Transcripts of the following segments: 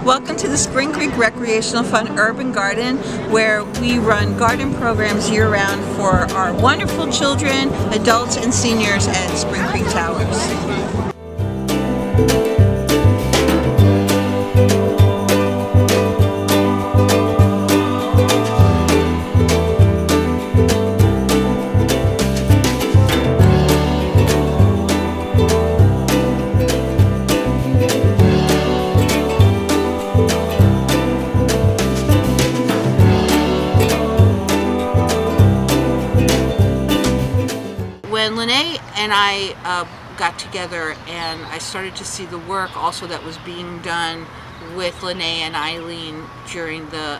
Welcome to the Spring Creek Recreational Fun Urban Garden, where we run garden programs year-round for our wonderful children, adults, and seniors at Spring Creek Towers. When Lene and I got together and I started to see the work also that was being done with Lene and Eileen during the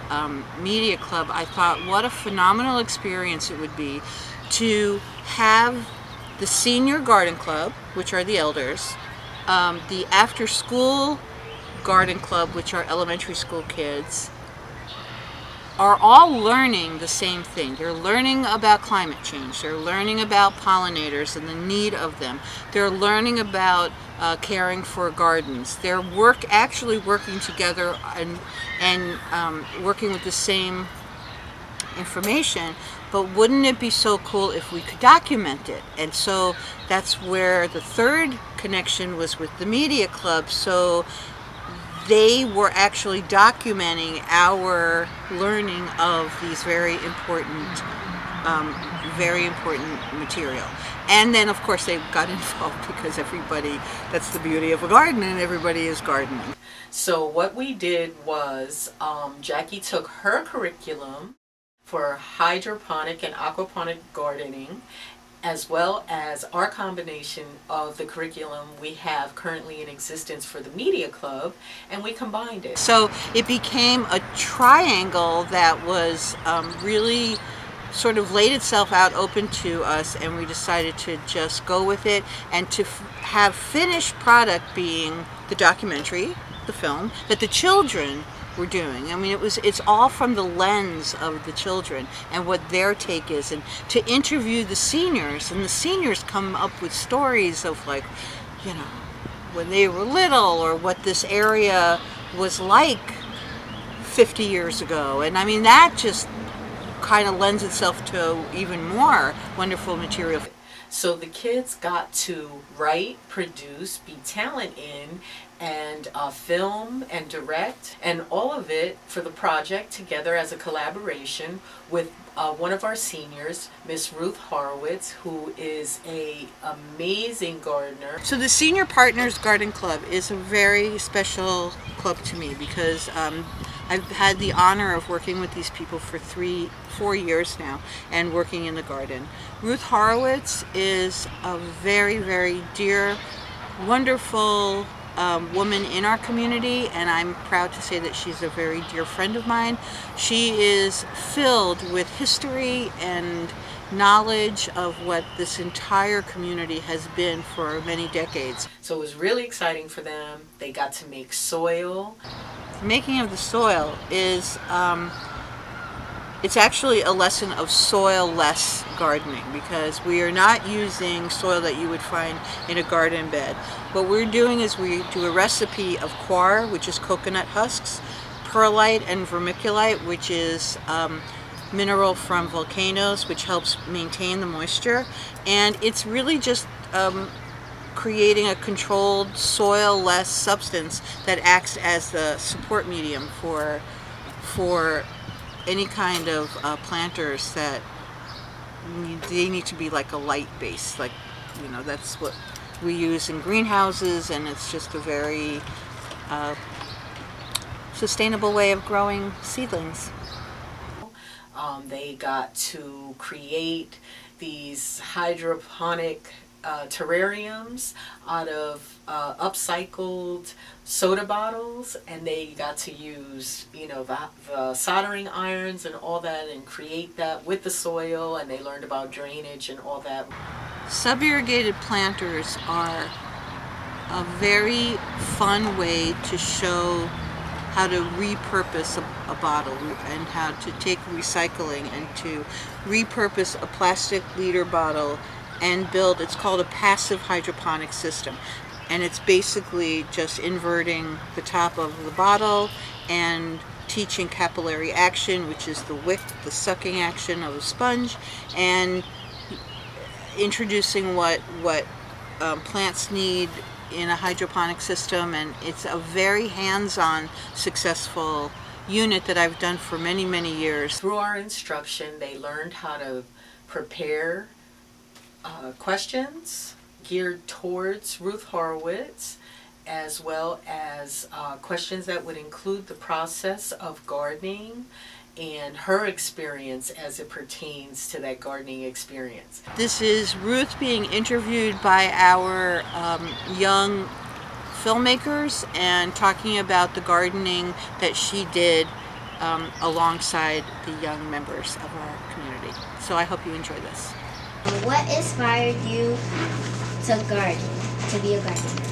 media club, I thought what a phenomenal experience it would be to have the senior garden club, which are the elders, the after school garden club, which are elementary school kids, are all learning the same thing. They're learning about climate change. They're learning about pollinators and the need of them. They're learning about caring for gardens. They're actually working together and working with the same information. But wouldn't it be so cool if we could document it? And so that's where the third connection was with the media club. So they were actually documenting our learning of these very important material. And then, of course, they got involved because that's the beauty of a garden, and everybody is gardening. So what we did was Jackie took her curriculum for hydroponic and aquaponic gardening, as well as our combination of the curriculum we have currently in existence for the media club, and we combined it. So it became a triangle that was really sort of laid itself out open to us, and we decided to just go with it and to have finished product being the documentary, the film, that the children were doing. I mean, it's all from the lens of the children and what their take is, and to interview the seniors, and the seniors come up with stories of, like, you know, when they were little, or what this area was like 50 years ago. And I mean, that just kind of lends itself to even more wonderful material. So the kids got to write, produce, be talent in, and film and direct, and all of it for the project together as a collaboration with one of our seniors, Miss Ruth Horowitz, who is an amazing gardener. So the Senior Partners Garden Club is a very special club to me because I've had the honor of working with these people for 4 years now and working in the garden. Ruth Horowitz is a very, very dear, wonderful woman in our community, and I'm proud to say that she's a very dear friend of mine. She is filled with history and knowledge of what this entire community has been for many decades. So it was really exciting for them. They got to make soil. The making of the soil is it's actually a lesson of soil-less gardening, because we are not using soil that you would find in a garden bed. What we're doing is we do a recipe of coir, which is coconut husks, perlite and vermiculite, which is mineral from volcanoes, which helps maintain the moisture. And it's really just creating a controlled soil-less substance that acts as the support medium for any kind of planters that they need to be like a light base. Like, you know, that's what we use in greenhouses, and it's just a very sustainable way of growing seedlings. They got to create these hydroponic terrariums out of upcycled soda bottles, and they got to use, you know, the soldering irons and all that, and create that with the soil, and they learned about drainage and all that. Sub-irrigated planters are a very fun way to show how to repurpose a bottle, and how to take recycling and to repurpose a plastic liter bottle and build, it's called a passive hydroponic system. And it's basically just inverting the top of the bottle and teaching capillary action, which is the wick, the sucking action of a sponge, and introducing what plants need in a hydroponic system. And it's a very hands-on, successful unit that I've done for many, many years. Through our instruction, they learned how to prepare questions geared towards Ruth Horowitz, as well as questions that would include the process of gardening and her experience as it pertains to that gardening experience. This is Ruth being interviewed by our young filmmakers and talking about the gardening that she did alongside the young members of our community. So I hope you enjoy this. What inspired you to garden, to be a gardener?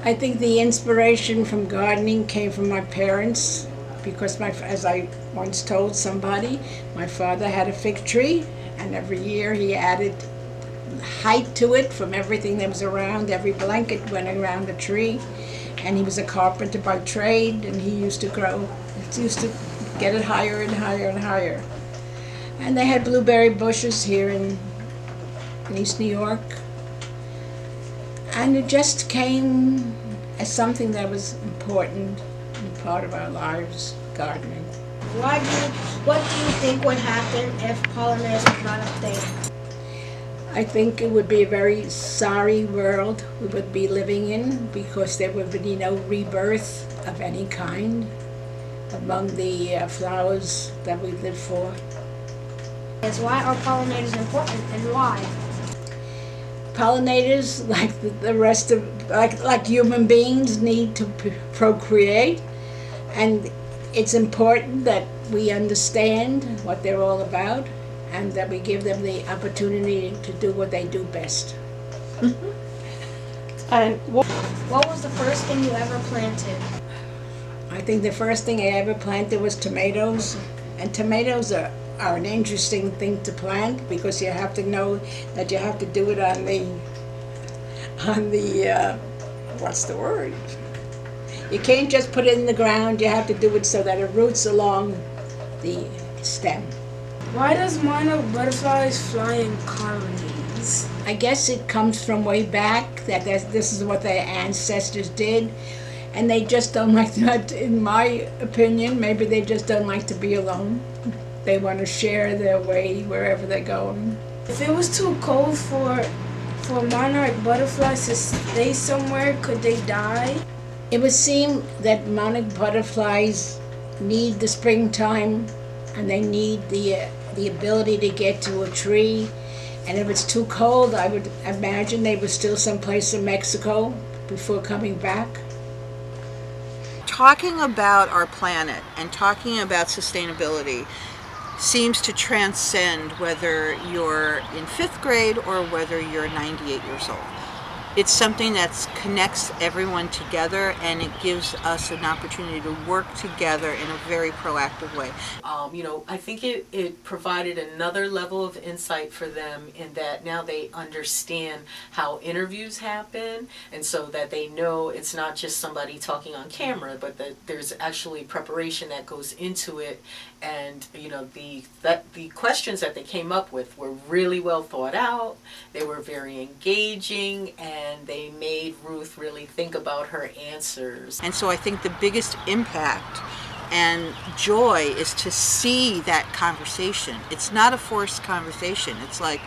I think the inspiration from gardening came from my parents, because as I once told somebody, my father had a fig tree, and every year he added height to it from everything that was around. Every blanket went around the tree, and he was a carpenter by trade, and he used to get it higher and higher and higher. And they had blueberry bushes here in East New York, and it just came as something that was important and part of our lives, gardening. What do you think would happen if pollinators were not up there? I think it would be a very sorry world we would be living in, because there would be no rebirth of any kind among the flowers that we live for. Why are pollinators important, and why? Pollinators, like the rest of, like human beings, need to procreate, and it's important that we understand what they're all about, and that we give them the opportunity to do what they do best. And what was the first thing you ever planted? I think the first thing I ever planted was tomatoes, and tomatoes are an interesting thing to plant, because you have to know that you have to do it on the what's the word? You can't just put it in the ground. You have to do it so that it roots along the stem. Why does monarch butterflies fly in colonies? I guess it comes from way back, that this is what their ancestors did, and they just don't like that, in my opinion. Maybe they just don't like to be alone. They want to share their way wherever they're going. If it was too cold for monarch butterflies to stay somewhere, could they die? It would seem that monarch butterflies need the springtime, and they need the ability to get to a tree. And if it's too cold, I would imagine they were still someplace in Mexico before coming back. Talking about our planet and talking about sustainability seems to transcend whether you're in 5th grade or whether you're 98 years old. It's something that connects everyone together, and it gives us an opportunity to work together in a very proactive way. I think it provided another level of insight for them, in that now they understand how interviews happen, and so that they know it's not just somebody talking on camera, but that there's actually preparation that goes into it. And the questions that they came up with were really well thought out. They were very engaging, and they made Ruth really think about her answers. And so I think the biggest impact and joy is to see that conversation. It's not a forced conversation. It's like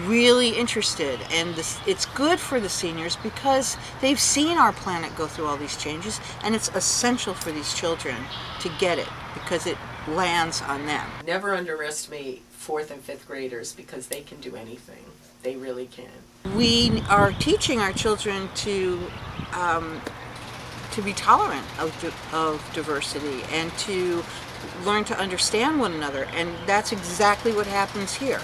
really interested, and it's good for the seniors because they've seen our planet go through all these changes, and it's essential for these children to get it because it lands on them. Never underestimate 4th and 5th graders, because they can do anything. They really can. We are teaching our children to be tolerant of diversity and to learn to understand one another, and that's exactly what happens here.